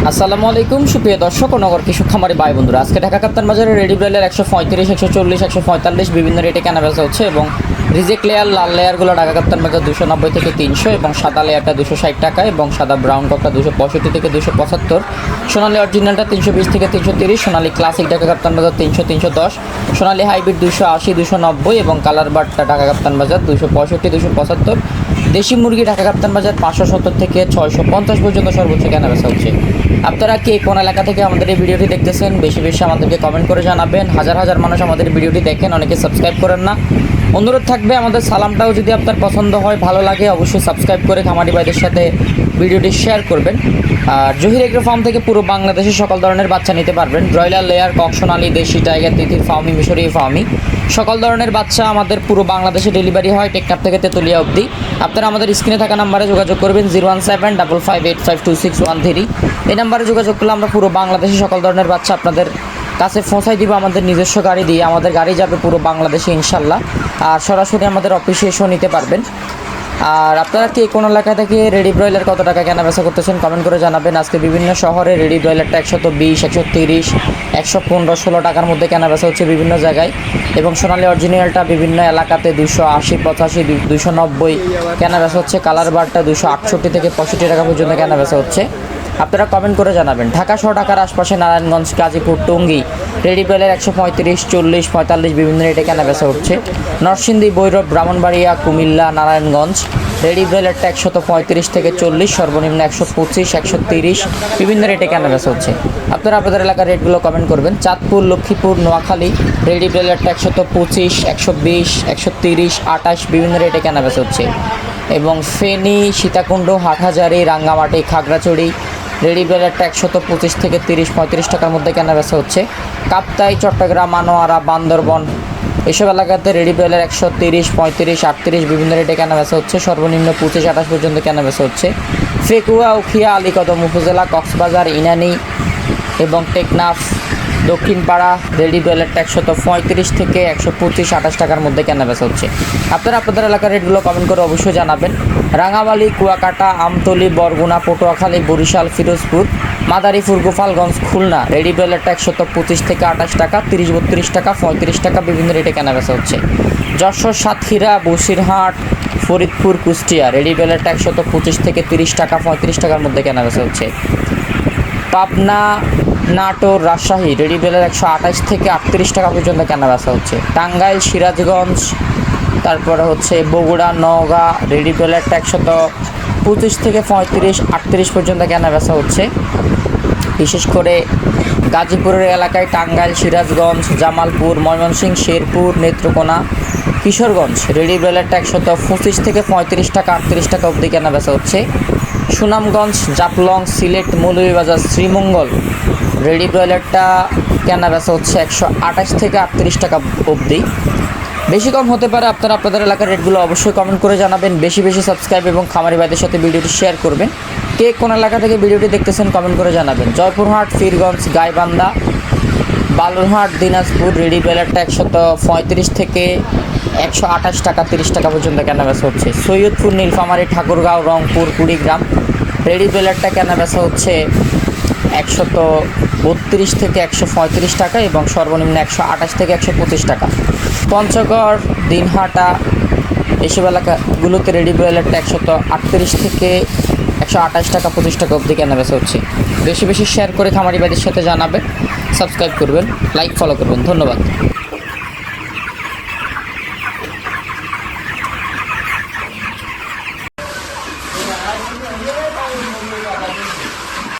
আসসালামু আলাইকুম সুপ্রিয় দর্শক ও নগর কৃষক খামারি ভাই বন্ধুরা, আজকে ঢাকা কাপ্তান বাজারে রেডি ব্রয়লার 135, 140, 145 বিভিন্ন রেটে কেনা বেচা হচ্ছে এবং রিজেক্ট লেয়ার লাল লেয়ারগুলো ঢাকা কাপ্তান বাজার 290 থেকে 300 এবং সাদা লেয়ারটা 260 টাকা এবং সাদা ব্রাউন ককটা 265 থেকে 275, সোনালী অরিজিনালটা 320 থেকে 330, সোনালী ক্লাসিক ঢাকা কাপ্তান বাজার 300, 310, সোনালী হাইব্রিড 280, 290 এবং কালার বারটা ঢাকা কাপ্তান বাজার 265, 275, দেশি মুরগি ঢাকা কাপ্তান বাজার 570 থেকে 650 পর্যন্ত সর্বোচ্চ কেনা বেচা হচ্ছে। আপনারা কে কোন এলাকা থেকে আমাদের এই ভিডিওটি দেখতেছেন বেশি বেশি আমাদেরকে কমেন্ট করে জানাবেন। হাজার হাজার মানুষ আমাদের ভিডিওটি দেখেন, অনেকে সাবস্ক্রাইব করেন না। অনুরোধ থাকবে আমাদের সালামটাও যদি আপনার পছন্দ হয়, ভালো লাগে, অবশ্যই সাবস্ক্রাইব করে খামারি ভাইদের সাথে ভিডিওটি শেয়ার করবেন। আর জহির এগ্রো ফার্ম থেকে পুরো বাংলাদেশে সকল ধরনের বাচ্চা নিতে পারবেন। ব্রয়লার, লেয়ার, কক, সোনালী, দেশি, টাইগার, তিতির, ফার্মি, মিশরি ফার্মি সকল ধরনের বাচ্চা আমাদের পুরো বাংলাদেশে ডেলিভারি হয়, টেকনাফ থেকে তেতুলিয়া অবধি। আপনারা আমাদের স্ক্রিনে থাকা নাম্বারে যোগাযোগ করবেন 01755852613। এই নাম্বারে যোগাযোগ করলে আমরা পুরো বাংলাদেশে সকল ধরনের বাচ্চা আপনাদের কাছে পৌঁছাই দিব আমাদের নিজস্ব গাড়ি দিয়ে। আমাদের গাড়ি যাবে পুরো বাংলাদেশে ইনশাল্লাহ। আর সরাসরি আমাদের অফিসে এসেও নিতে পারবেন। আর আপনারা কে কোন এলাকা থেকে রেডি ব্রয়লার কত টাকা কেনা বেচা করতেছেন কমেন্ট করে জানাবেন। আজকে বিভিন্ন শহরে রেডি ব্রয়লারটা 120, 130, 115, 16 টাকার মধ্যে কেনা বেচা হচ্ছে বিভিন্ন জায়গায় এবং সোনালী অরিজিনালটা বিভিন্ন এলাকাতে 280, 85, 290 কেনা বেচা হচ্ছে। কালার বারটা 268 থেকে 65 টাকা পর্যন্ত কেনা বেচা হচ্ছে। আপনারা কমেন্ট করে জানাবেন। ঢাকা সহ ঢাকার আশপাশে নারায়ণগঞ্জ, গাজীপুর, টঙ্গী রেডি ব্রয়লার 135, 40, 45 বিভিন্ন রেটে কেনা বেচা হচ্ছে। নরসিংদী, ভৈরব, ব্রাহ্মণবাড়িয়া, কুমিল্লা, নারায়ণগঞ্জ রেডি ব্রয়লারটা 135 থেকে 40, সর্বনিম্ন 125, 130 বিভিন্ন রেটে কেনা বেচা হচ্ছে। আপনারা আপনাদের এলাকার রেটগুলো কমেন্ট করবেন। চাঁদপুর, লক্ষ্মীপুর, নোয়াখালী রেডি ব্রয়লারটা 125, 120, 130, 28 বিভিন্ন রেটে কেনা বেচা হচ্ছে এবং ফেনী, সীতাকুণ্ড, হাটহাজারী, রাঙ্গামাটি, খাগড়াছড়ি রেডি ব্রয়লারটা 125 থেকে 30, 35 টাকার মধ্যে কেনা বেচা হচ্ছে। কাপ্তাই, চট্টগ্রাম, আনোয়ারা, বান্দরবন এসব এলাকাতে রেডি ব্রয়লার 130, 35, 38 বিভিন্ন রেটে কেনা বেচা হচ্ছে। সর্বনিম্ন 25, 28 পর্যন্ত কেনা বেচা হচ্ছে। ফেকুয়া, উখিয়া, আলীকদম উপজেলা, কক্সবাজার, ইনানি এবং টেকনাফ, দক্ষিণপাড়া রেডি ব্রয়লারটা 135 থেকে 125, 28 টাকার মধ্যে কেনা বেচা হচ্ছে। আপনারা আপনাদের এলাকার রেটগুলো কমেন্ট করে অবশ্যই জানাবেন। রাঙামালি, কুয়াকাটা, আমতলী, বরগুনা, পটুয়াখালী, বরিশাল, ফিরোজপুর, মাদারীপুর, গোপালগঞ্জ, খুলনা রেডি ব্রয়লারটা 125 থেকে 28 টাকা, 30, 32 টাকা, 35 টাকা বিভিন্ন রেটে কেনা বেচা হচ্ছে। যশোর, সাতক্ষীরা, বসিরহাট, ফরিদপুর, কুষ্টিয়া রেডি ব্রয়লারটা 125 থেকে 30 টাকা, 35 টাকার মধ্যে কেনা বেচা হচ্ছে। পাবনা, নাটোর, রাজশাহী রেডি ব্রয়লার 128 থেকে 38 টাকা পর্যন্ত কেনা বেচা হচ্ছে। টাঙ্গাইল, সিরাজগঞ্জ, তারপরে হচ্ছে বগুড়া, নওগাঁ রেডি ব্রয়লারটা 125 থেকে 35, 38 পর্যন্ত কেনা বেচা হচ্ছে। বিশেষ করে গাজীপুরের এলাকায় টাঙ্গাইল, সিরাজগঞ্জ, জামালপুর, ময়মনসিংহ, শেরপুর, নেত্রকোনা, কিশোরগঞ্জ রেডি ব্রয়লারটা 125 থেকে 35 টাকা, 38 টাকা অবধি কেনা বেচা হচ্ছে। সুনামগঞ্জ, জাফলং, সিলেট, মৌলভীবাজার, শ্রীমঙ্গল রেডি ব্রয়লারটা কেনা বেচা হচ্ছে 128 থেকে 38 টাকা অবধি। বেশি কম হতে পারে। আপনারা আপনাদের এলাকার রেটগুলো অবশ্যই কমেন্ট করে জানাবেন। বেশি বেশি সাবস্ক্রাইব এবং খামারি ভাইদের সাথে ভিডিওটি শেয়ার করবেন। কে কোন এলাকা থেকে ভিডিওটি দেখতেছেন কমেন্ট করে জানাবেন। জয়পুরহাট, পীরগঞ্জ, গাইবান্ধা, বালুরহাট, দিনাজপুর রেডি ব্রয়লারটা 135 থেকে 128 টাকা, 30 টাকা পর্যন্ত কেনা বেচা হচ্ছে। সৈয়দপুর, নীলফামারী, ঠাকুরগাঁও, রংপুর, কুড়িগ্রাম রেডি ব্রয়লারটা কেনা বেচা হচ্ছে 132 থেকে 135 টাকা এবং সর্বনিম্ন 128 থেকে 125 টাকা। পঞ্চগড়, দিনহাটা এসব এলাকাগুলোতে রেডি ব্রয়লারটা 138 থেকে 128 টাকা, 25 টাকা অবধি কেনা বেচা হচ্ছে। বেশি বেশি শেয়ার করে খামারি ভাইদের সাথে জানাবেন, সাবস্ক্রাইব করবেন, লাইক ফলো করবেন। ধন্যবাদ।